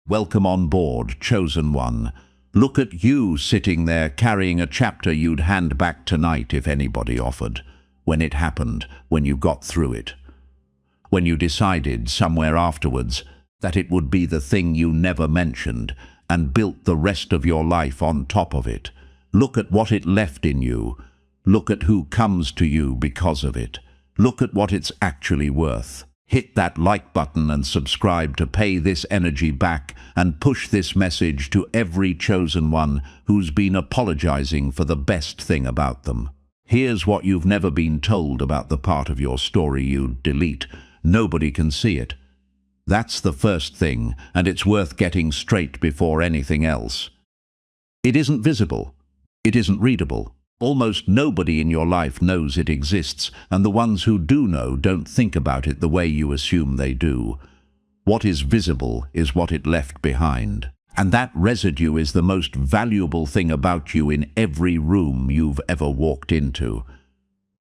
Welcome on board, chosen one. Look at you sitting there carrying a chapter you'd hand back tonight if anybody offered. When it happened, when you got through it. When you decided, somewhere afterwards, that it would be the thing you never mentioned and built the rest of your life on top of it. Look at what it left in you. Look at who comes to you because of it. Look at what it's actually worth. Hit that like button and subscribe to pay this energy back and push this message to every chosen one who's been apologizing for the best thing about them. Here's what you've never been told about the part of your story you delete. Nobody can see it. That's the first thing, and it's worth getting straight before anything else. It isn't visible. It isn't readable. Almost nobody in your life knows it exists, and the ones who do know don't think about it the way you assume they do. What is visible is what it left behind. And that residue is the most valuable thing about you in every room you've ever walked into.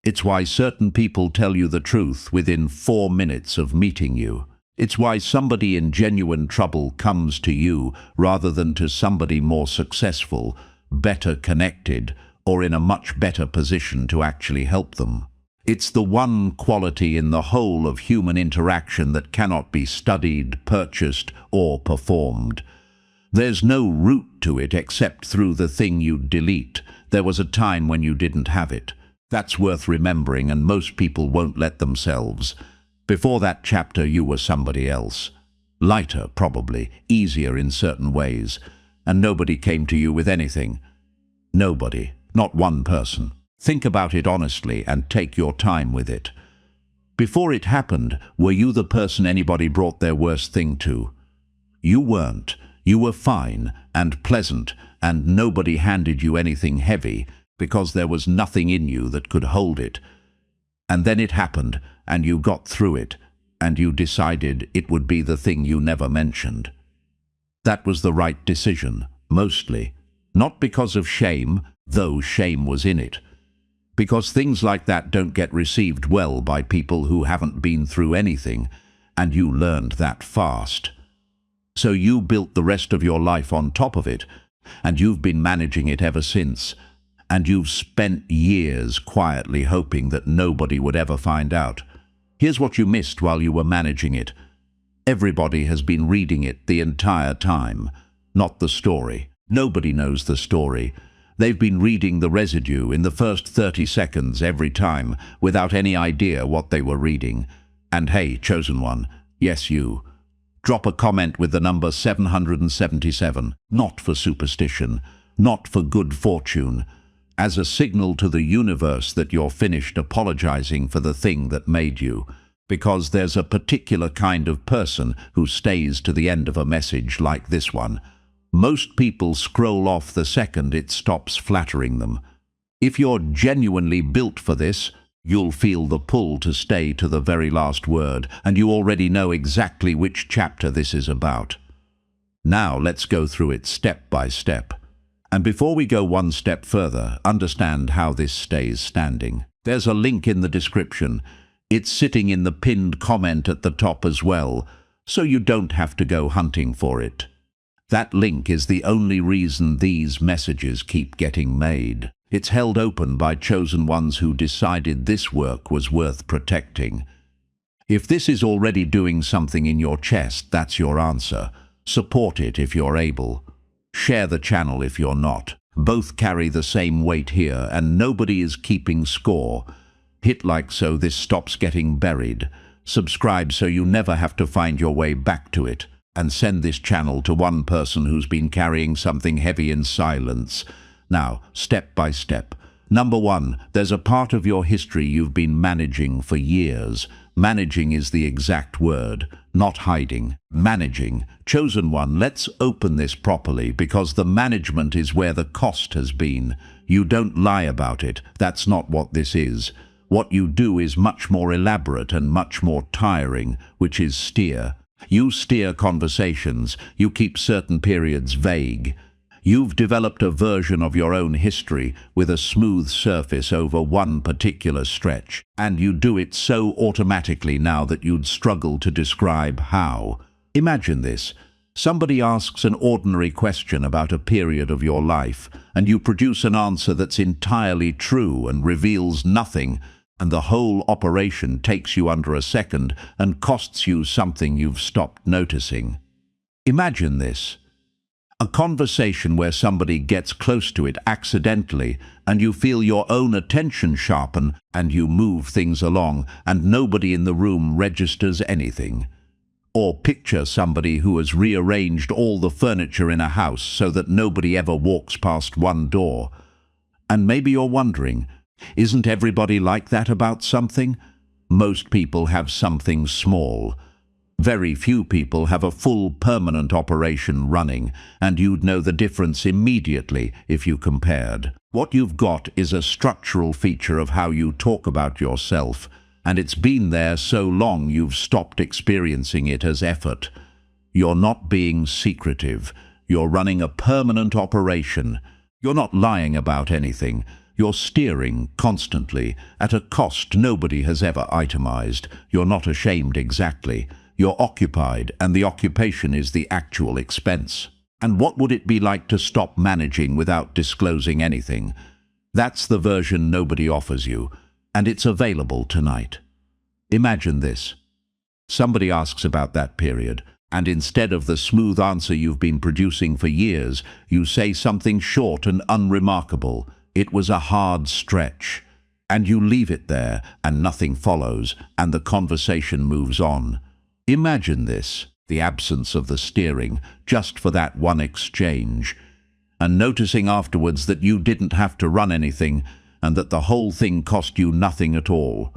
It's why certain people tell you the truth within 4 minutes of meeting you. It's why somebody in genuine trouble comes to you rather than to somebody more successful, better connected, or in a much better position to actually help them. It's the one quality in the whole of human interaction that cannot be studied, purchased, or performed. There's no route to it except through the thing you delete. There was a time when you didn't have it. That's worth remembering, and most people won't let themselves. Before that chapter, you were somebody else. Lighter, probably, easier in certain ways, and nobody came to you with anything. Nobody. Not one person. Think about it honestly and take your time with it. Before it happened, were you the person anybody brought their worst thing to? You weren't. You were fine and pleasant, and nobody handed you anything heavy because there was nothing in you that could hold it. And then it happened, and you got through it, and you decided it would be the thing you never mentioned. That was the right decision, mostly. Not because of shame, though shame was in it. Because things like that don't get received well by people who haven't been through anything, and you learned that fast. So you built the rest of your life on top of it, and you've been managing it ever since, and you've spent years quietly hoping that nobody would ever find out. Here's what you missed while you were managing it. Everybody has been reading it the entire time, not the story. Nobody knows the story. They've been reading the residue in the first 30 seconds every time without any idea what they were reading. And hey, chosen one, yes you, drop a comment with the number 777, not for superstition, not for good fortune, as a signal to the universe that you're finished apologizing for the thing that made you. Because there's a particular kind of person who stays to the end of a message like this one. Most people scroll off the second it stops flattering them. If you're genuinely built for this, you'll feel the pull to stay to the very last word, and you already know exactly which chapter this is about. Now let's go through it step by step. And before we go one step further, understand how this stays standing. There's a link in the description. It's sitting in the pinned comment at the top as well, so you don't have to go hunting for it. That link is the only reason these messages keep getting made. It's held open by chosen ones who decided this work was worth protecting. If this is already doing something in your chest, that's your answer. Support it if you're able. Share the channel if you're not. Both carry the same weight here, and nobody is keeping score. Hit like so this stops getting buried. Subscribe so you never have to find your way back to it. And send this channel to one person who's been carrying something heavy in silence. Now, step by step. Number 1, there's a part of your history you've been managing for years. Managing is the exact word, not hiding. Managing. Chosen one, let's open this properly, because the management is where the cost has been. You don't lie about it. That's not what this is. What you do is much more elaborate and much more tiring, which is steer. You steer conversations. You keep certain periods vague. You've developed a version of your own history with a smooth surface over one particular stretch, and you do it so automatically now that you'd struggle to describe how. Imagine this. Somebody asks an ordinary question about a period of your life, and you produce an answer that's entirely true and reveals nothing, and the whole operation takes you under a second and costs you something you've stopped noticing. Imagine this. A conversation where somebody gets close to it accidentally and you feel your own attention sharpen and you move things along and nobody in the room registers anything. Or picture somebody who has rearranged all the furniture in a house so that nobody ever walks past one door. And maybe you're wondering, isn't everybody like that about something? Most people have something small. Very few people have a full permanent operation running, and you'd know the difference immediately if you compared. What you've got is a structural feature of how you talk about yourself, and it's been there so long you've stopped experiencing it as effort. You're not being secretive. You're running a permanent operation. You're not lying about anything. You're steering constantly at a cost nobody has ever itemized. You're not ashamed exactly. You're occupied, and the occupation is the actual expense. And what would it be like to stop managing without disclosing anything? That's the version nobody offers you, and it's available tonight. Imagine this. Somebody asks about that period, and instead of the smooth answer you've been producing for years, you say something short and unremarkable. It was a hard stretch. And you leave it there, and nothing follows, and the conversation moves on. Imagine this, the absence of the steering, just for that one exchange, and noticing afterwards that you didn't have to run anything, and that the whole thing cost you nothing at all.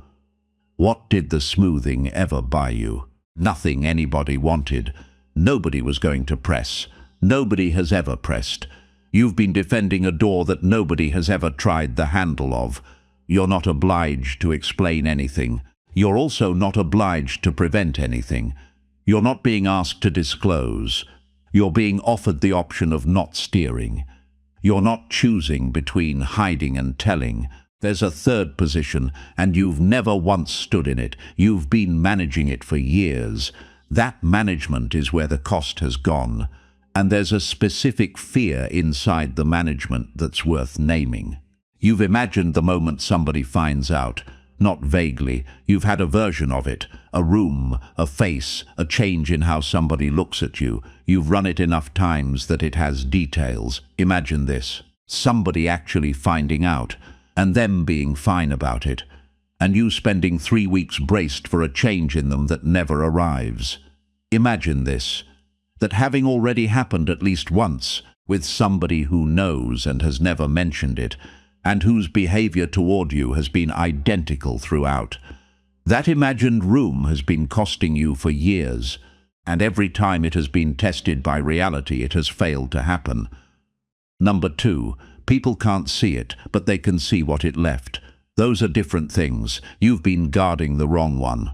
What did the smoothing ever buy you? Nothing anybody wanted. Nobody was going to press. Nobody has ever pressed. You've been defending a door that nobody has ever tried the handle of. You're not obliged to explain anything. You're also not obliged to prevent anything. You're not being asked to disclose. You're being offered the option of not steering. You're not choosing between hiding and telling. There's a third position, and you've never once stood in it. You've been managing it for years. That management is where the cost has gone. And there's a specific fear inside the management that's worth naming. You've imagined the moment somebody finds out. Not vaguely. You've had a version of it. A room, a face, a change in how somebody looks at you. You've run it enough times that it has details. Imagine this. Somebody actually finding out, and them being fine about it, and you spending 3 weeks braced for a change in them that never arrives. Imagine this. That having already happened at least once, with somebody who knows and has never mentioned it, and whose behavior toward you has been identical throughout. That imagined room has been costing you for years, and every time it has been tested by reality, it has failed to happen. Number 2, people can't see it, but they can see what it left. Those are different things. You've been guarding the wrong one.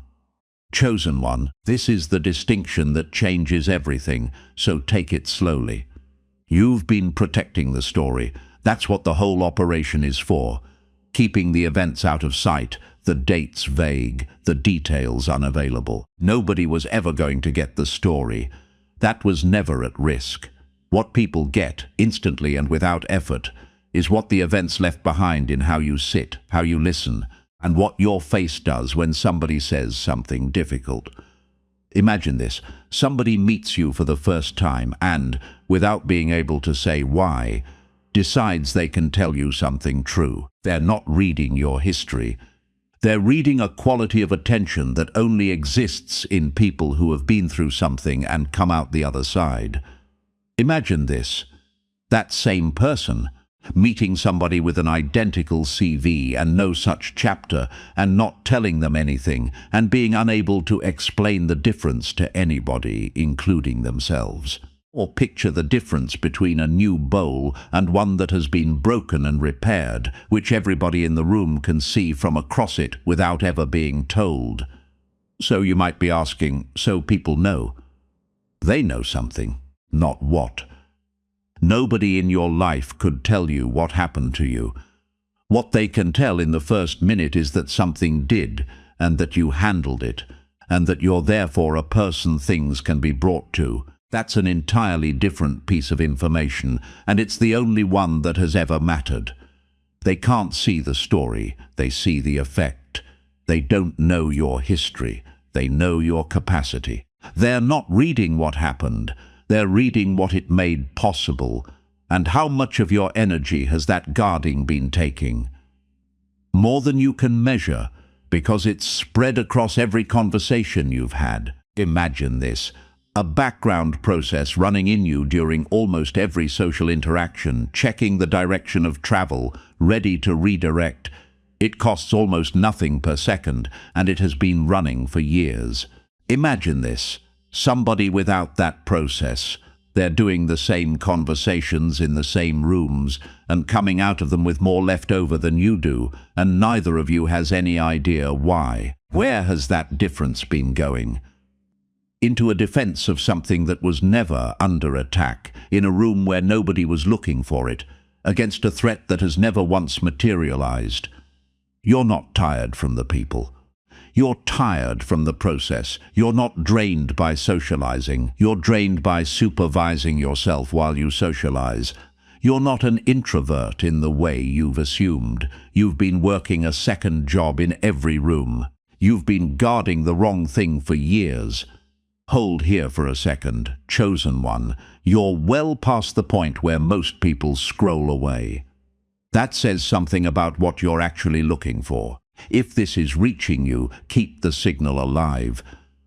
Chosen one. This is the distinction that changes everything, so take it slowly. You've been protecting the story. That's what the whole operation is for. Keeping the events out of sight, the dates vague, the details unavailable. Nobody was ever going to get the story. That was never at risk. What people get, instantly and without effort, is what the events left behind in how you sit, how you listen, and what your face does when somebody says something difficult. Imagine this. Somebody meets you for the first time and, without being able to say why, decides they can tell you something true. They're not reading your history. They're reading a quality of attention that only exists in people who have been through something and come out the other side. Imagine this. That same person, meeting somebody with an identical CV and no such chapter, and not telling them anything, and being unable to explain the difference to anybody, including themselves. Or picture the difference between a new bowl and one that has been broken and repaired, which everybody in the room can see from across it without ever being told. So you might be asking, so people know? They know something, not what. Nobody in your life could tell you what happened to you. What they can tell in the first minute is that something did, and that you handled it, and that you're therefore a person things can be brought to. That's an entirely different piece of information, and it's the only one that has ever mattered. They can't see the story, they see the effect. They don't know your history, they know your capacity. They're not reading what happened, they're reading what it made possible, and how much of your energy has that guarding been taking. More than you can measure, because it's spread across every conversation you've had. Imagine this, a background process running in you during almost every social interaction, checking the direction of travel, ready to redirect. It costs almost nothing per second, and it has been running for years. Imagine this, somebody without that process. They're doing the same conversations in the same rooms and coming out of them with more left over than you do, and neither of you has any idea why. Where has that difference been going? Into a defense of something that was never under attack, in a room where nobody was looking for it, against a threat that has never once materialized. You're not tired from the people. You're tired from the process. You're not drained by socializing. You're drained by supervising yourself while you socialize. You're not an introvert in the way you've assumed. You've been working a second job in every room. You've been guarding the wrong thing for years. Hold here for a second, chosen one. You're well past the point where most people scroll away. That says something about what you're actually looking for. If this is reaching you, keep the signal alive.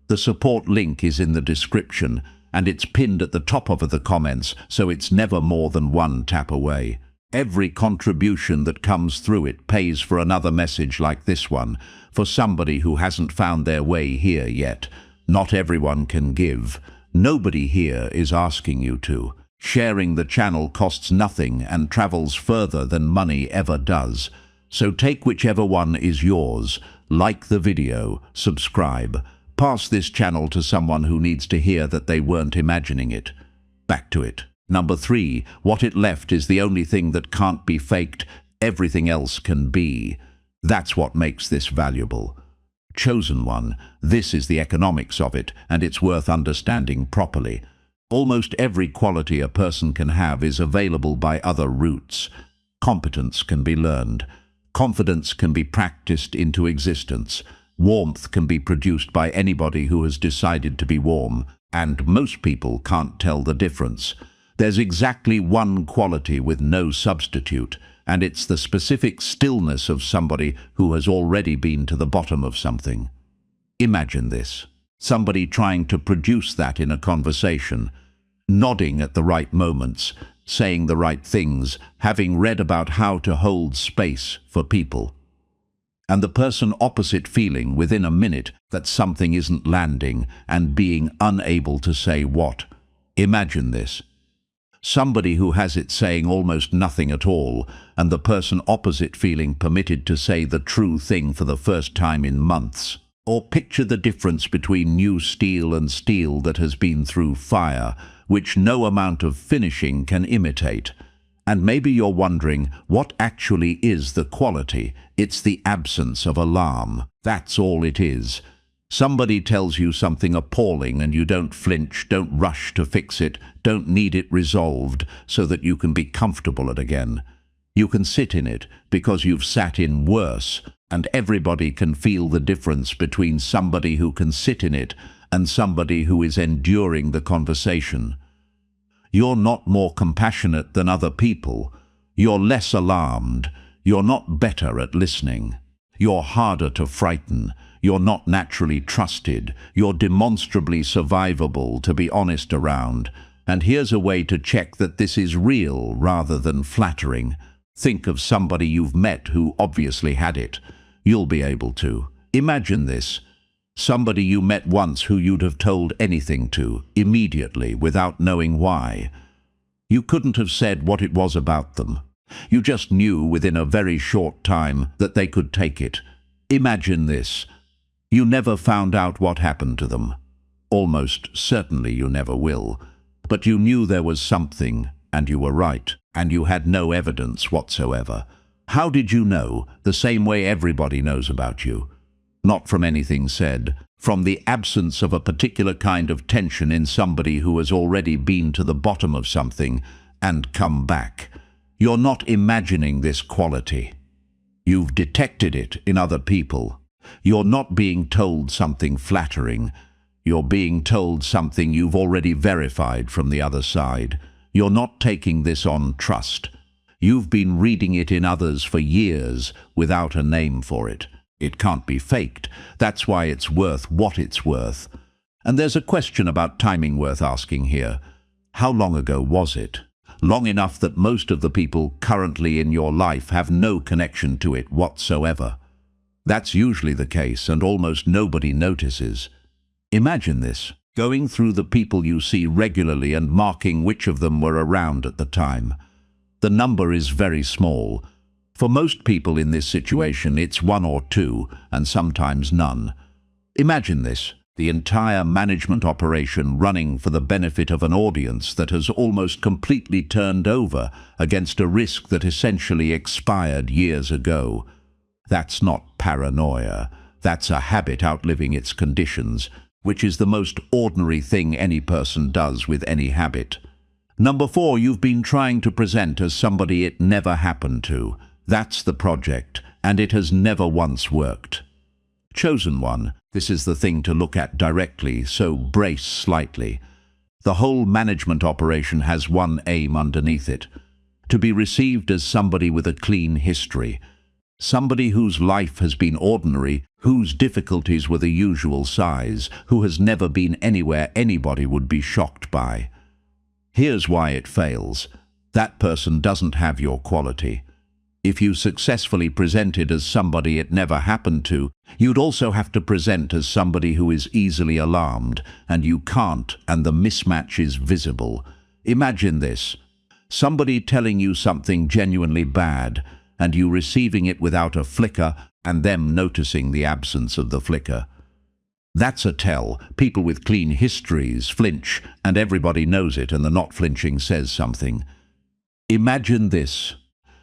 The support link is in the description, and it's pinned at the top of the comments, so it's never more than one tap away. Every contribution that comes through it pays for another message like this one, for somebody who hasn't found their way here yet. Not everyone can give. Nobody here is asking you to. Sharing the channel costs nothing and travels further than money ever does. So take whichever one is yours, like the video, subscribe, pass this channel to someone who needs to hear that they weren't imagining it. Back to it. Number 3, what it left is the only thing that can't be faked. Everything else can be. That's what makes this valuable. Chosen one, this is the economics of it, and it's worth understanding properly. Almost every quality a person can have is available by other routes. Competence can be learned. Confidence can be practiced into existence. Warmth can be produced by anybody who has decided to be warm, and most people can't tell the difference. There's exactly one quality with no substitute, and it's the specific stillness of somebody who has already been to the bottom of something. Imagine this. Somebody trying to produce that in a conversation, nodding at the right moments, saying the right things, having read about how to hold space for people. And the person opposite feeling within a minute that something isn't landing and being unable to say what. Imagine this. Somebody who has it saying almost nothing at all, and the person opposite feeling permitted to say the true thing for the first time in months. Or picture the difference between new steel and steel that has been through fire, which no amount of finishing can imitate. And maybe you're wondering, what actually is the quality? It's the absence of alarm. That's all it is. Somebody tells you something appalling and you don't flinch, don't rush to fix it, don't need it resolved so that you can be comfortable again. You can sit in it because you've sat in worse, and everybody can feel the difference between somebody who can sit in it and somebody who is enduring the conversation. You're not more compassionate than other people. You're less alarmed. You're not better at listening. You're harder to frighten. You're not naturally trusted. You're demonstrably survivable, to be honest, around. And here's a way to check that this is real rather than flattering. Think of somebody you've met who obviously had it. You'll be able to. Imagine this. Somebody you met once who you'd have told anything to, immediately, without knowing why. You couldn't have said what it was about them. You just knew within a very short time that they could take it. Imagine this. You never found out what happened to them. Almost certainly you never will. But you knew there was something, and you were right, and you had no evidence whatsoever. How did you know? The same way everybody knows about you. Not from anything said, from the absence of a particular kind of tension in somebody who has already been to the bottom of something and come back. You're not imagining this quality. You've detected it in other people. You're not being told something flattering. You're being told something you've already verified from the other side. You're not taking this on trust. You've been reading it in others for years without a name for it. It can't be faked. That's why it's worth what it's worth. And there's a question about timing worth asking here. How long ago was it? Long enough that most of the people currently in your life have no connection to it whatsoever. That's usually the case, and almost nobody notices. Imagine this, going through the people you see regularly and marking which of them were around at the time. The number is very small. For most people in this situation, it's one or two, and sometimes none. Imagine this, the entire management operation running for the benefit of an audience that has almost completely turned over against a risk that essentially expired years ago. That's not paranoia. That's a habit outliving its conditions, which is the most ordinary thing any person does with any habit. Number 4, you've been trying to present as somebody it never happened to. That's the project, and it has never once worked. Chosen one, this is the thing to look at directly, so brace slightly. The whole management operation has one aim underneath it: to be received as somebody with a clean history. Somebody whose life has been ordinary, whose difficulties were the usual size, who has never been anywhere anybody would be shocked by. Here's why it fails. That person doesn't have your quality. If you successfully presented as somebody it never happened to, you'd also have to present as somebody who is easily alarmed, and you can't, and the mismatch is visible. Imagine this: somebody telling you something genuinely bad, and you receiving it without a flicker, and them noticing the absence of the flicker. That's a tell. People with clean histories flinch, and everybody knows it, and the not flinching says something. Imagine this: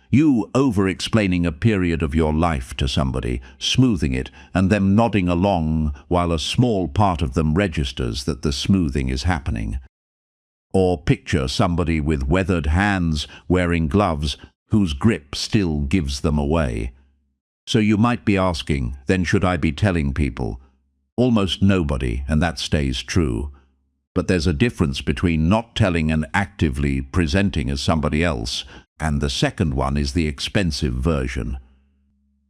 you over-explaining a period of your life to somebody, smoothing it, and them nodding along while a small part of them registers that the smoothing is happening. Or picture somebody with weathered hands wearing gloves whose grip still gives them away. So you might be asking, then should I be telling people? Almost nobody, and that stays true. But there's a difference between not telling and actively presenting as somebody else, and the second one is the expensive version.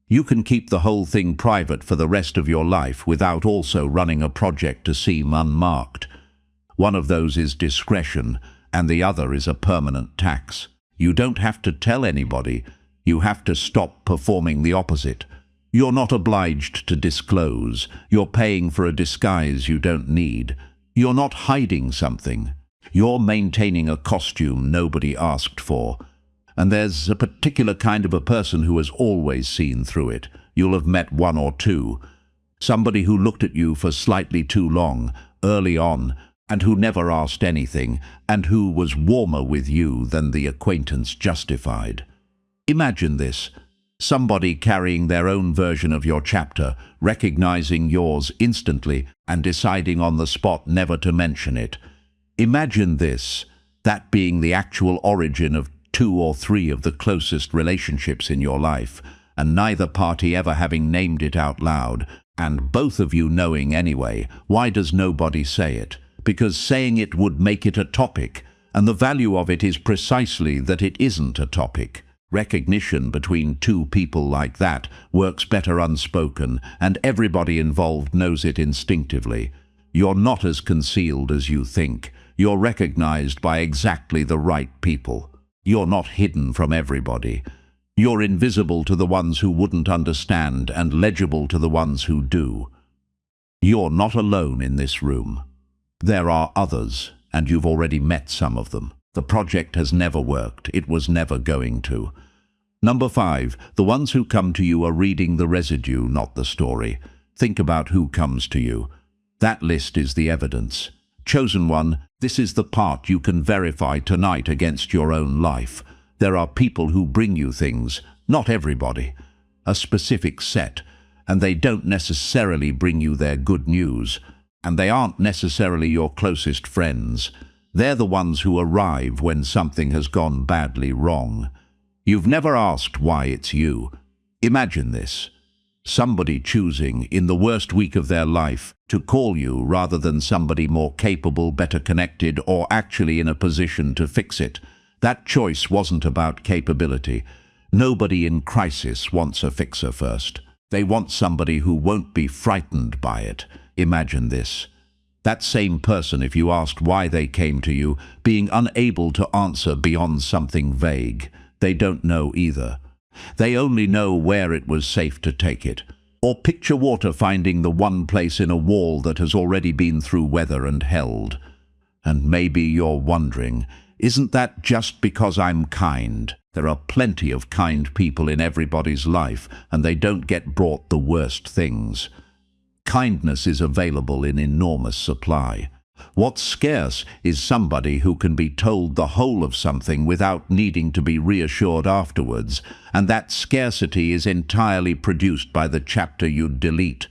You can keep the whole thing private for the rest of your life without also running a project to seem unmarked. One of those is discretion, and the other is a permanent tax. You don't have to tell anybody. You have to stop performing the opposite. You're not obliged to disclose. You're paying for a disguise you don't need. You're not hiding something. You're maintaining a costume nobody asked for. And there's a particular kind of a person who has always seen through it. You'll have met one or two. Somebody who looked at you for slightly too long, early on, and who never asked anything, and who was warmer with you than the acquaintance justified. Imagine this: somebody carrying their own version of your chapter, recognizing yours instantly, and deciding on the spot never to mention it. Imagine this, that being the actual origin of 2 or 3 of the closest relationships in your life, and neither party ever having named it out loud, and both of you knowing anyway. Why does nobody say it? Because saying it would make it a topic, and the value of it is precisely that it isn't a topic. Recognition between 2 people like that works better unspoken, and everybody involved knows it instinctively. You're not as concealed as you think. You're recognized by exactly the right people. You're not hidden from everybody. You're invisible to the ones who wouldn't understand and legible to the ones who do. You're not alone in this room. There are others, and you've already met some of them. The project has never worked. It was never going to. Number 5, the ones who come to you are reading the residue, not the story. Think about who comes to you. That list is the evidence. Chosen one, this is the part you can verify tonight against your own life. There are people who bring you things, not everybody. A specific set. and they don't necessarily bring you their good news, and they aren't necessarily your closest friends. They're the ones who arrive when something has gone badly wrong. You've never asked why it's you. Imagine this. Somebody choosing, in the worst week of their life, to call you rather than somebody more capable, better connected, or actually in a position to fix it. That choice wasn't about capability. Nobody in crisis wants a fixer first. They want somebody who won't be frightened by it. Imagine this. That same person, if you asked why they came to you, being unable to answer beyond something vague. They don't know either. They only know where it was safe to take it. Or picture water finding the one place in a wall that has already been through weather and held. And maybe you're wondering, isn't that just because I'm kind? There are plenty of kind people in everybody's life, and they don't get brought the worst things. Kindness is available in enormous supply. What's scarce is somebody who can be told the whole of something without needing to be reassured afterwards, and that scarcity is entirely produced by the chapter you'd delete.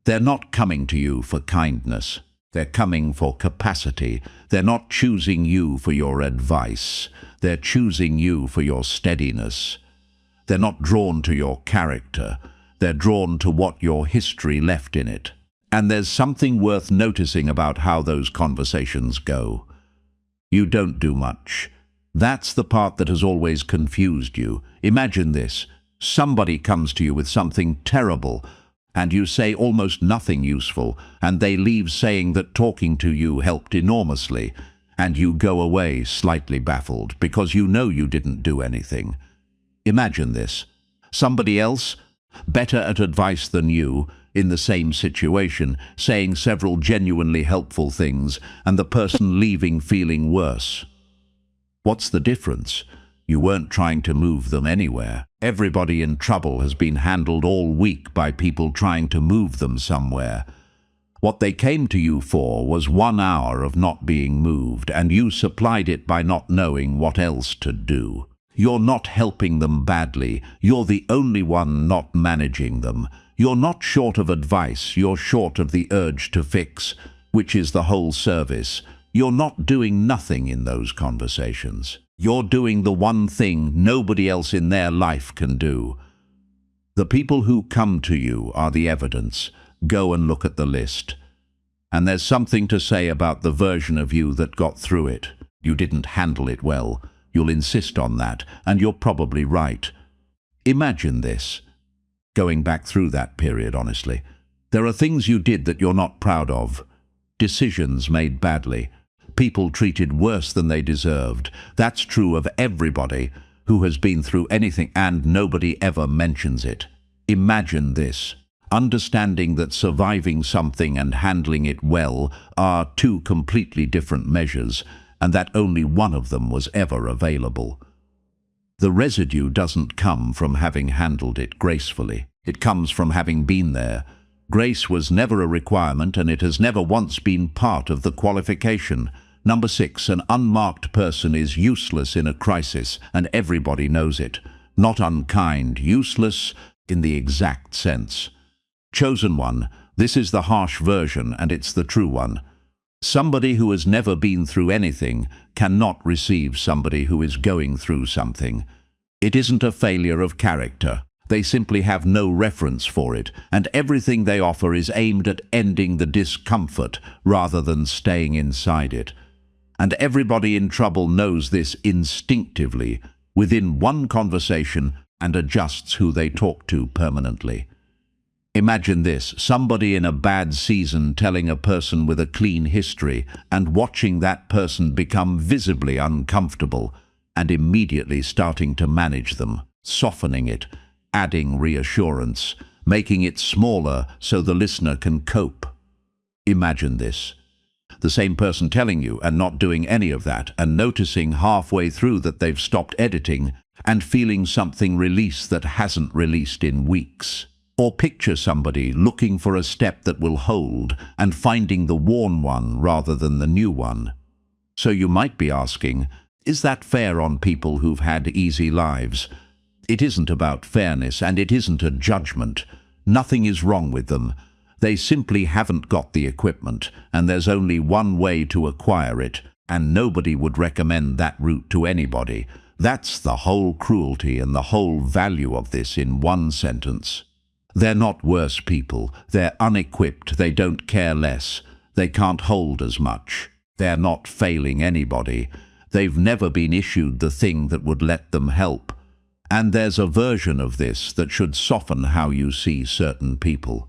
They're not coming to you for kindness. They're coming for capacity. They're not choosing you for your advice. They're choosing you for your steadiness. They're not drawn to your character. They're drawn to what your history left in it. And there's something worth noticing about how those conversations go. You don't do much. That's the part that has always confused you. Imagine this. Somebody comes to you with something terrible, and you say almost nothing useful, and they leave saying that talking to you helped enormously, and you go away slightly baffled because you know you didn't do anything. Imagine this. Somebody else, better at advice than you, in the same situation, saying several genuinely helpful things, and the person leaving feeling worse. What's the difference? You weren't trying to move them anywhere. Everybody in trouble has been handled all week by people trying to move them somewhere. What they came to you for was 1 hour of not being moved, and you supplied it by not knowing what else to do. You're not helping them badly. You're the only one not managing them. You're not short of advice. You're short of the urge to fix, which is the whole service. You're not doing nothing in those conversations. You're doing the one thing nobody else in their life can do. The people who come to you are the evidence. Go and look at the list. And there's something to say about the version of you that got through it. You didn't handle it well. You'll insist on that, and you're probably right. Imagine this. Going back through that period, honestly. There are things you did that you're not proud of. Decisions made badly. People treated worse than they deserved. That's true of everybody who has been through anything, and nobody ever mentions it. Imagine this. Understanding that surviving something and handling it well are two completely different measures, and that only one of them was ever available. The residue doesn't come from having handled it gracefully. It comes from having been there. Grace was never a requirement, and it has never once been part of the qualification. Number 6, an unmarked person is useless in a crisis, and everybody knows it. Not unkind, useless in the exact sense. Chosen one, this is the harsh version, and it's the true one. Somebody who has never been through anything cannot receive somebody who is going through something. It isn't a failure of character. They simply have no reference for it, and everything they offer is aimed at ending the discomfort rather than staying inside it. And everybody in trouble knows this instinctively within one conversation and adjusts who they talk to permanently. Imagine this, somebody in a bad season telling a person with a clean history and watching that person become visibly uncomfortable and immediately starting to manage them, softening it, adding reassurance, making it smaller so the listener can cope. Imagine this. The same person telling you and not doing any of that, and noticing halfway through that they've stopped editing and feeling something release that hasn't released in weeks. Or picture somebody looking for a step that will hold and finding the worn one rather than the new one. So you might be asking, is that fair on people who've had easy lives? It isn't about fairness, and it isn't a judgment. Nothing is wrong with them. They simply haven't got the equipment, and there's only one way to acquire it, and nobody would recommend that route to anybody. That's the whole cruelty and the whole value of this in one sentence. They're not worse people. They're unequipped. They don't care less. They can't hold as much. They're not failing anybody. They've never been issued the thing that would let them help. And there's a version of this that should soften how you see certain people.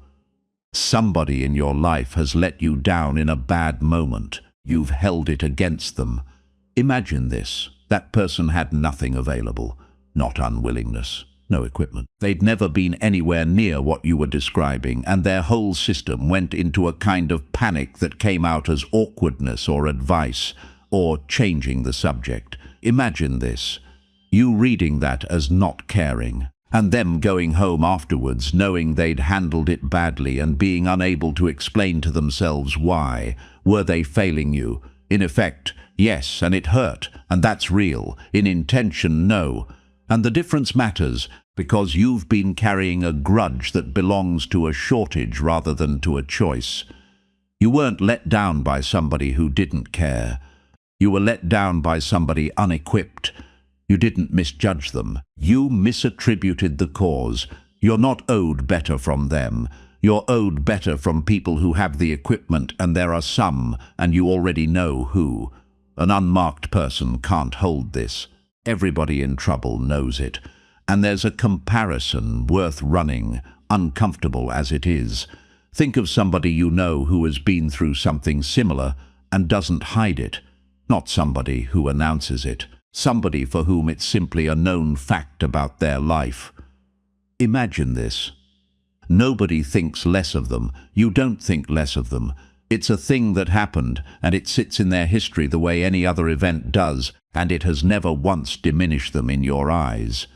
Somebody in your life has let you down in a bad moment. You've held it against them. Imagine this. That person had nothing available. Not unwillingness. No equipment. They'd never been anywhere near what you were describing, and their whole system went into a kind of panic that came out as awkwardness or advice, or changing the subject. Imagine this. You reading that as not caring, and them going home afterwards knowing they'd handled it badly and being unable to explain to themselves why. Were they failing you? In effect, yes, and it hurt, and that's real. In intention, no. And the difference matters because you've been carrying a grudge that belongs to a shortage rather than to a choice. You weren't let down by somebody who didn't care. You were let down by somebody unequipped. You didn't misjudge them. You misattributed the cause. You're not owed better from them. You're owed better from people who have the equipment, and there are some, and you already know who. An unmarked person can't hold this. Everybody in trouble knows it. And there's a comparison worth running, uncomfortable as it is. Think of somebody you know who has been through something similar and doesn't hide it. Not somebody who announces it. Somebody for whom it's simply a known fact about their life. Imagine this. Nobody thinks less of them. You don't think less of them. It's a thing that happened, and it sits in their history the way any other event does, and it has never once diminished them in your eyes.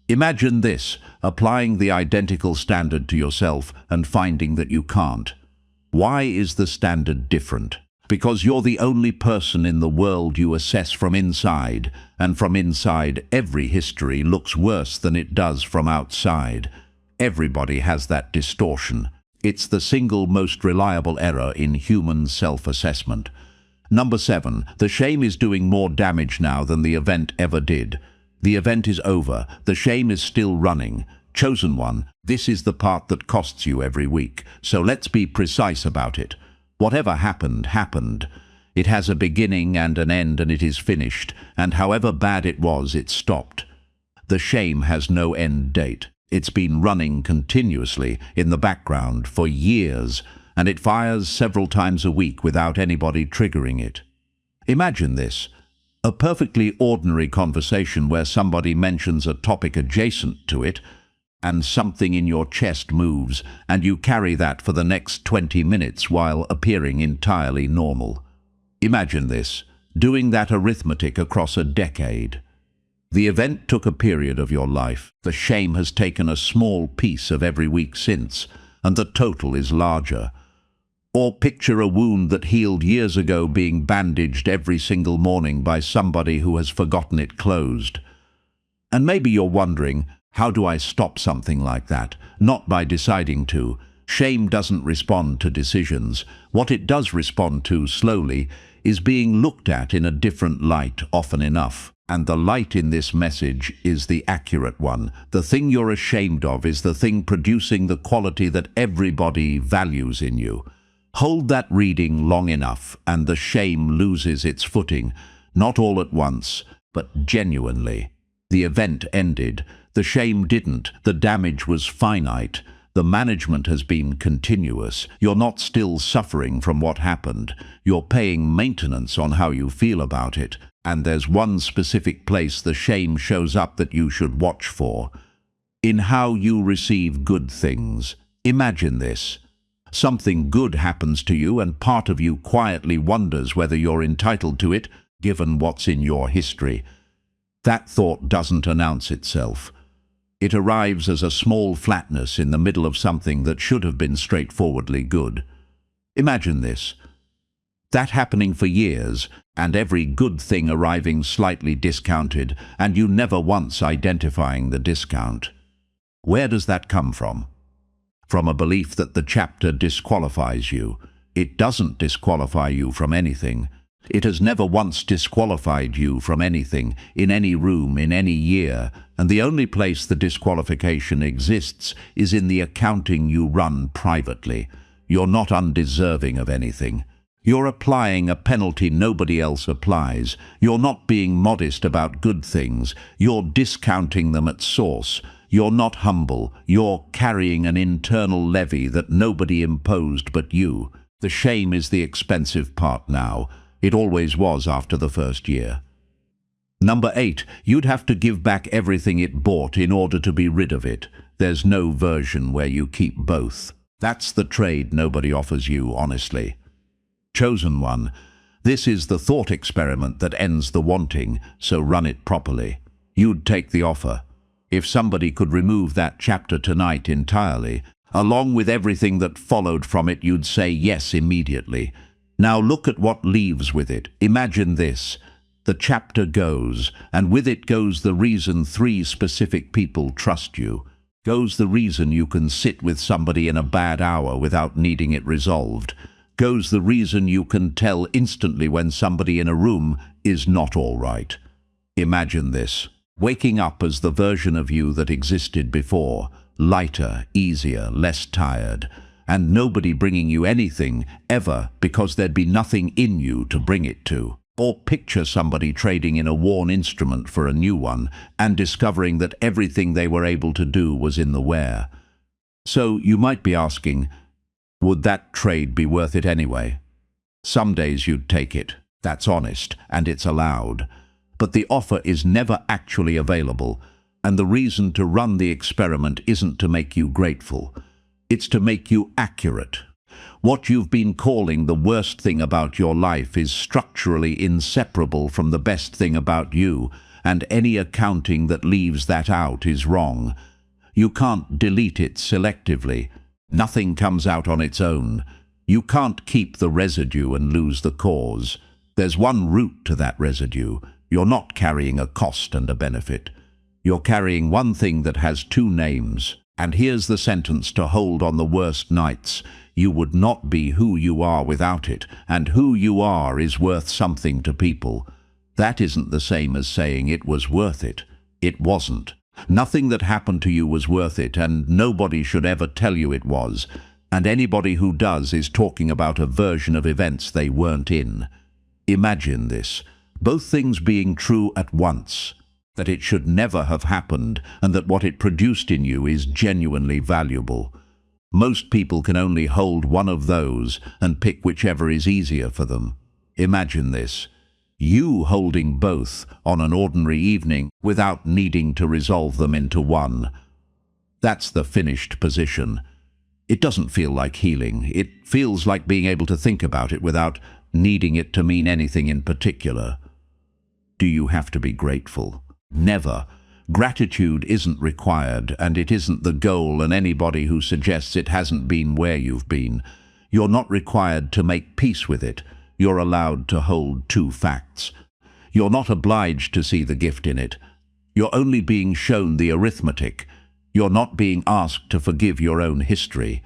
Imagine this, applying the identical standard to yourself and finding that you can't. Why is the standard different? Because you're the only person in the world you assess from inside, and from inside every history looks worse than it does from outside. Everybody has that distortion. It's the single most reliable error in human self-assessment. Number 7, the shame is doing more damage now than the event ever did. The event is over. The shame is still running. Chosen one, this is the part that costs you every week. So let's be precise about it. Whatever happened, happened. It has a beginning and an end, and it is finished. And however bad it was, it stopped. The shame has no end date. It's been running continuously in the background for years, and it fires several times a week without anybody triggering it. Imagine this. A perfectly ordinary conversation where somebody mentions a topic adjacent to it, and something in your chest moves, and you carry that for the next 20 minutes while appearing entirely normal. Imagine this, doing that arithmetic across a decade. The event took a period of your life. The shame has taken a small piece of every week since, and the total is larger. Or picture a wound that healed years ago being bandaged every single morning by somebody who has forgotten it closed. And maybe you're wondering, how do I stop something like that? Not by deciding to. Shame doesn't respond to decisions. What it does respond to, slowly, is being looked at in a different light often enough. And the light in this message is the accurate one. The thing you're ashamed of is the thing producing the quality that everybody values in you. Hold that reading long enough, and the shame loses its footing, not all at once, but genuinely. The event ended. The shame didn't. The damage was finite. The management has been continuous. You're not still suffering from what happened. You're paying maintenance on how you feel about it. And there's one specific place the shame shows up that you should watch for. In how you receive good things. Imagine this. Something good happens to you, and part of you quietly wonders whether you're entitled to it, given what's in your history. That thought doesn't announce itself. It arrives as a small flatness in the middle of something that should have been straightforwardly good. Imagine this. That happening for years, and every good thing arriving slightly discounted, and you never once identifying the discount. Where does that come from? from a belief that the chapter disqualifies you. It doesn't disqualify you from anything. It has never once disqualified you from anything, in any room, in any year, and the only place the disqualification exists is in the accounting you run privately. You're not undeserving of anything. You're applying a penalty nobody else applies. You're not being modest about good things. You're discounting them at source. You're not humble. You're carrying an internal levy that nobody imposed but you. The shame is the expensive part now. It always was after the first year. Number 8, you'd have to give back everything it bought in order to be rid of it. There's no version where you keep both. That's the trade nobody offers you, honestly. Chosen one, this is the thought experiment that ends the wanting, so run it properly. You'd take the offer. If somebody could remove that chapter tonight entirely, along with everything that followed from it, you'd say yes immediately. Now look at what leaves with it. Imagine this. The chapter goes, and with it goes the reason 3 specific people trust you. Goes the reason you can sit with somebody in a bad hour without needing it resolved. Goes the reason you can tell instantly when somebody in a room is not all right. Imagine this. Waking up as the version of you that existed before. Lighter, easier, less tired. And nobody bringing you anything, ever, because there'd be nothing in you to bring it to. Or picture somebody trading in a worn instrument for a new one, and discovering that everything they were able to do was in the wear. So you might be asking, would that trade be worth it anyway? Some days you'd take it. That's honest, and it's allowed. But the offer is never actually available, and the reason to run the experiment isn't to make you grateful. It's to make you accurate. What you've been calling the worst thing about your life is structurally inseparable from the best thing about you, and any accounting that leaves that out is wrong. You can't delete it selectively. Nothing comes out on its own. You can't keep the residue and lose the cause. There's one root to that residue. You're not carrying a cost and a benefit. You're carrying one thing that has 2 names. And here's the sentence to hold on the worst nights. You would not be who you are without it, and who you are is worth something to people. That isn't the same as saying it was worth it. It wasn't. Nothing that happened to you was worth it, and nobody should ever tell you it was. And anybody who does is talking about a version of events they weren't in. Imagine this, both things being true at once. That it should never have happened, and that what it produced in you is genuinely valuable. Most people can only hold one of those and pick whichever is easier for them. Imagine this. You holding both on an ordinary evening without needing to resolve them into one. That's the finished position. It doesn't feel like healing. It feels like being able to think about it without needing it to mean anything in particular. Do you have to be grateful? Never. Gratitude isn't required, and it isn't the goal, and anybody who suggests it hasn't been where you've been. You're not required to make peace with it. You're allowed to hold 2 facts. You're not obliged to see the gift in it. You're only being shown the arithmetic. You're not being asked to forgive your own history.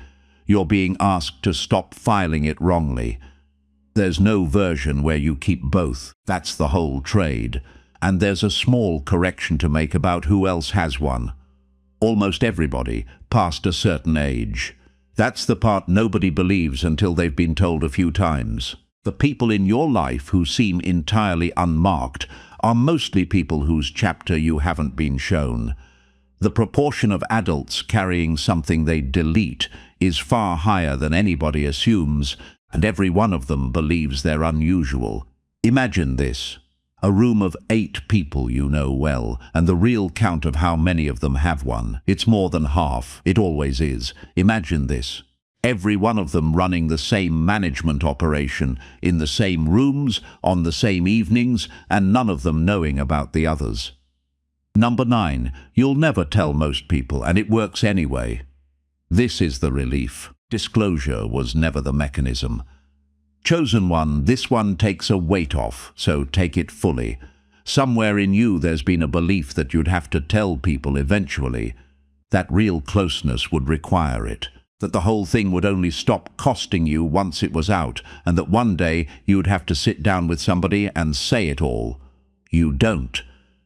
You're being asked to stop filing it wrongly. There's no version where you keep both. That's the whole trade. And there's a small correction to make about who else has one. Almost everybody, past a certain age. That's the part nobody believes until they've been told a few times. The people in your life who seem entirely unmarked are mostly people whose chapter you haven't been shown. The proportion of adults carrying something they delete is far higher than anybody assumes, and every one of them believes they're unusual. Imagine this. A room of 8 people you know well, and the real count of how many of them have one. It's more than half. It always is. Imagine this. Every one of them running the same management operation, in the same rooms, on the same evenings, and none of them knowing about the others. Number 9. You'll never tell most people, and it works anyway. This is the relief. Disclosure was never the mechanism. Chosen one, this one takes a weight off, so take it fully. Somewhere in you there's been a belief that you'd have to tell people eventually. That real closeness would require it. that the whole thing would only stop costing you once it was out, and that one day you'd have to sit down with somebody and say it all. You don't.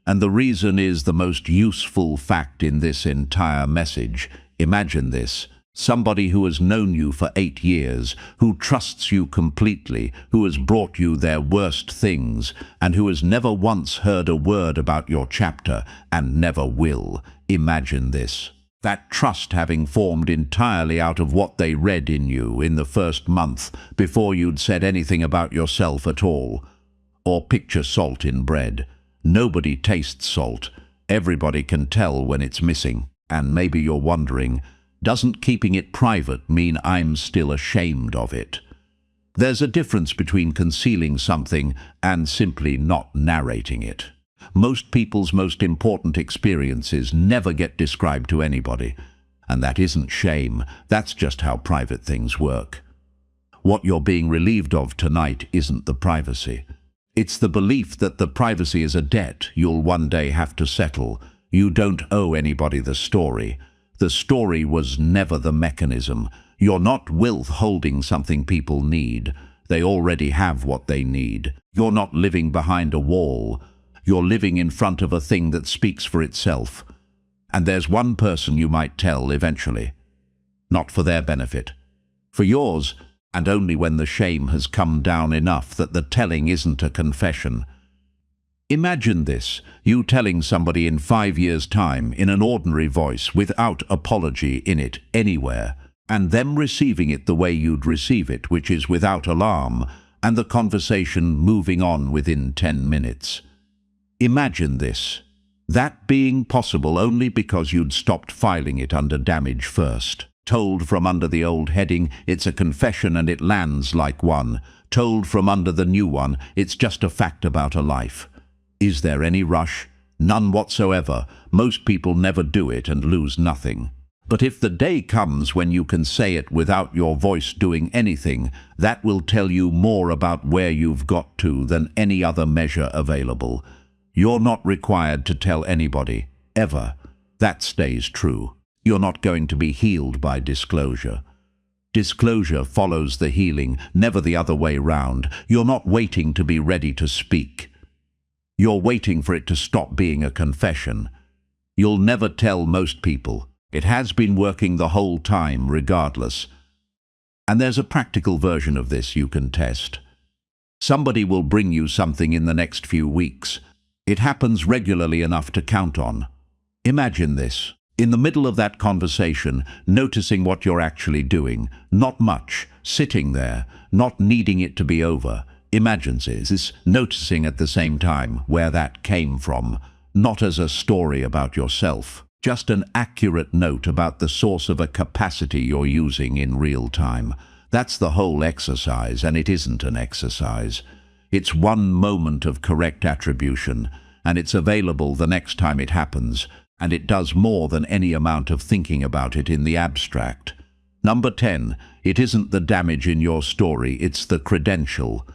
And the reason is the most useful fact in this entire message. Imagine this. Somebody who has known you for 8 years, who trusts you completely, who has brought you their worst things, and who has never once heard a word about your chapter, and never will. Imagine this. That trust having formed entirely out of what they read in you in the first month, before you'd said anything about yourself at all. Or picture salt in bread. Nobody tastes salt. Everybody can tell when it's missing. And maybe you're wondering, doesn't keeping it private mean I'm still ashamed of it? There's a difference between concealing something and simply not narrating it. Most people's most important experiences never get described to anybody. And that isn't shame, that's just how private things work. What you're being relieved of tonight isn't the privacy. It's the belief that the privacy is a debt you'll one day have to settle. You don't owe anybody the story. The story was never the mechanism. You're not withholding something people need. They already have what they need. You're not living behind a wall. You're living in front of a thing that speaks for itself. And there's one person you might tell eventually. Not for their benefit. For yours, and only when the shame has come down enough that the telling isn't a confession. Imagine this, you telling somebody in 5 years' time in an ordinary voice without apology in it anywhere, and them receiving it the way you'd receive it, which is without alarm, and the conversation moving on within 10 minutes. Imagine this, that being possible only because you'd stopped filing it under damage first. Told from under the old heading, it's a confession and it lands like one. Told from under the new one, it's just a fact about a life. Is there any rush? None whatsoever. Most people never do it and lose nothing. But if the day comes when you can say it without your voice doing anything, that will tell you more about where you've got to than any other measure available. You're not required to tell anybody, ever. That stays true. You're not going to be healed by disclosure. Disclosure follows the healing, never the other way round. You're not waiting to be ready to speak. You're waiting for it to stop being a confession. You'll never tell most people. It has been working the whole time, regardless. And there's a practical version of this you can test. Somebody will bring you something in the next few weeks. It happens regularly enough to count on. Imagine this. In the middle of that conversation, noticing what you're actually doing. Not much. Sitting there. Not needing it to be over. Imagine this, noticing at the same time where that came from, not as a story about yourself, just an accurate note about the source of a capacity you're using in real time. That's the whole exercise, and it isn't an exercise. It's one moment of correct attribution, and it's available the next time it happens, and it does more than any amount of thinking about it in the abstract. Number 10, it isn't the damage in your story, it's the credential.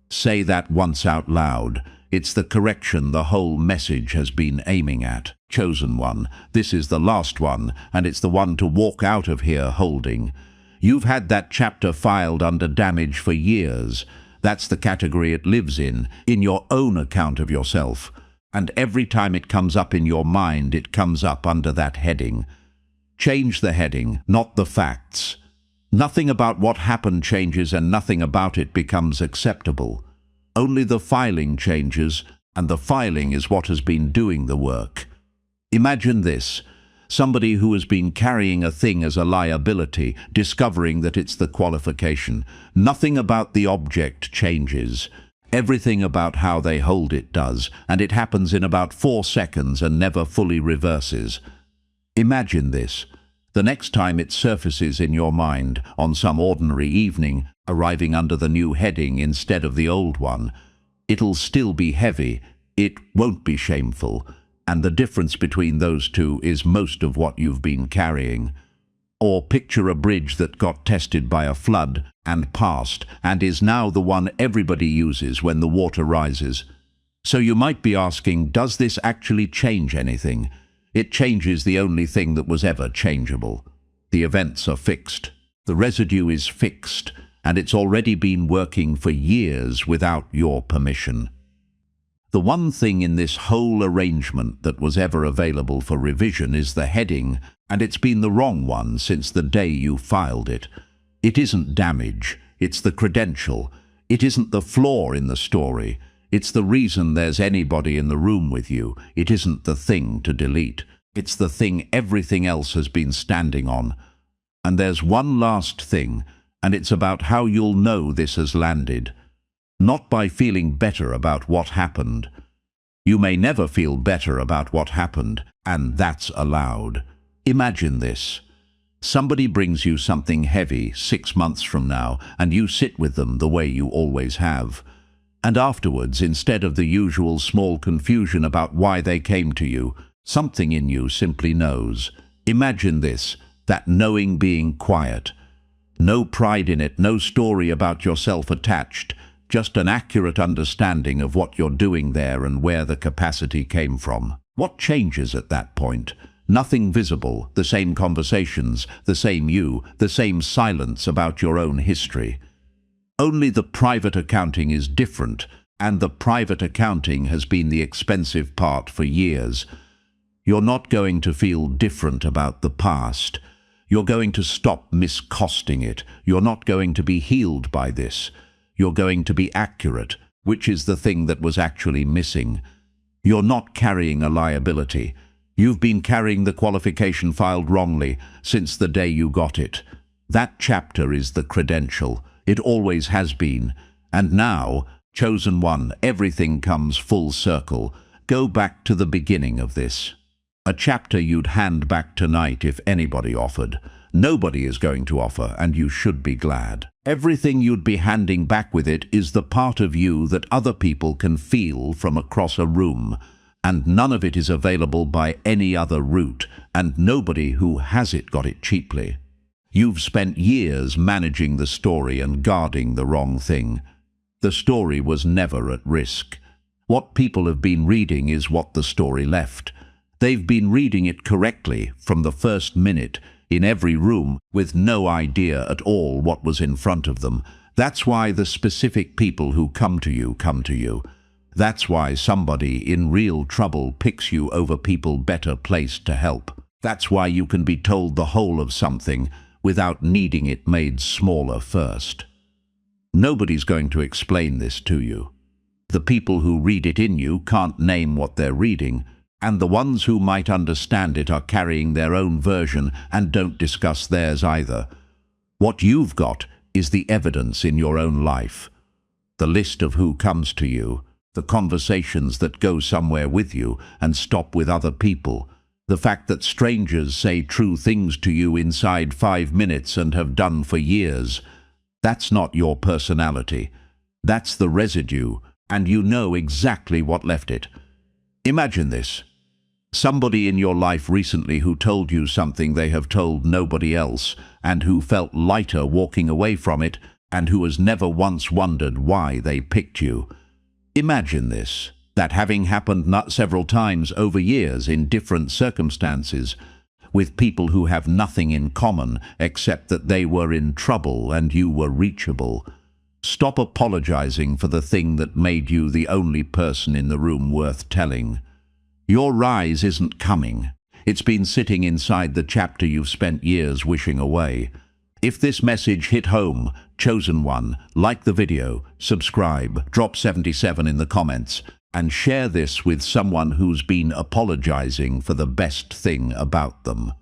Say that once out loud. It's the correction the whole message has been aiming at. Chosen one. This is the last one, and it's the one to walk out of here holding. You've had that chapter filed under damage for years. That's the category it lives in your own account of yourself. And every time it comes up in your mind, it comes up under that heading. Change the heading, not the facts. Nothing about what happened changes and nothing about it becomes acceptable. Only the filing changes, and the filing is what has been doing the work. Imagine this. Somebody who has been carrying a thing as a liability, discovering that it's the qualification. Nothing about the object changes. Everything about how they hold it does, and it happens in about 4 seconds and never fully reverses. Imagine this. The next time it surfaces in your mind, on some ordinary evening, arriving under the new heading instead of the old one, it'll still be heavy, it won't be shameful, and the difference between those two is most of what you've been carrying. Or picture a bridge that got tested by a flood and passed, and is now the one everybody uses when the water rises. So you might be asking, does this actually change anything? It changes the only thing that was ever changeable. The events are fixed. The residue is fixed, and it's already been working for years without your permission. The one thing in this whole arrangement that was ever available for revision is the heading, and it's been the wrong one since the day you filed it. It isn't damage, it's the credential. It isn't the flaw in the story. It's the reason there's anybody in the room with you. It isn't the thing to delete. It's the thing everything else has been standing on. And there's one last thing, and it's about how you'll know this has landed. Not by feeling better about what happened. You may never feel better about what happened, and that's allowed. Imagine this. Somebody brings you something heavy 6 months from now, and you sit with them the way you always have. And afterwards, instead of the usual small confusion about why they came to you, something in you simply knows. Imagine this, that knowing being quiet. No pride in it, no story about yourself attached, just an accurate understanding of what you're doing there and where the capacity came from. What changes at that point? Nothing visible, the same conversations, the same you, the same silence about your own history. Only the private accounting is different, and the private accounting has been the expensive part for years. You're not going to feel different about the past. You're going to stop miscosting it. You're not going to be healed by this. You're going to be accurate, which is the thing that was actually missing. You're not carrying a liability. You've been carrying the qualification filed wrongly since the day you got it. That chapter is the credential. It always has been. And now, chosen one, everything comes full circle. Go back to the beginning of this. A chapter you'd hand back tonight if anybody offered. Nobody is going to offer, and you should be glad. Everything you'd be handing back with it is the part of you that other people can feel from across a room, and none of it is available by any other route, and nobody who has it got it cheaply. You've spent years managing the story and guarding the wrong thing. The story was never at risk. What people have been reading is what the story left. They've been reading it correctly from the first minute, in every room, with no idea at all what was in front of them. That's why the specific people who come to you come to you. That's why somebody in real trouble picks you over people better placed to help. That's why you can be told the whole of something without needing it made smaller first. Nobody's going to explain this to you. The people who read it in you can't name what they're reading, and the ones who might understand it are carrying their own version and don't discuss theirs either. What you've got is the evidence in your own life. The list of who comes to you, the conversations that go somewhere with you and stop with other people, the fact that strangers say true things to you inside 5 minutes and have done for years. That's not your personality. That's the residue, and you know exactly what left it. Imagine this. Somebody in your life recently who told you something they have told nobody else, and who felt lighter walking away from it, and who has never once wondered why they picked you. Imagine this, that having happened not several times over years in different circumstances, with people who have nothing in common except that they were in trouble and you were reachable. Stop apologizing for the thing that made you the only person in the room worth telling. Your rise isn't coming. It's been sitting inside the chapter you've spent years wishing away. If this message hit home, chosen one, like the video, subscribe, drop 77 in the comments, and share this with someone who's been apologizing for the best thing about them.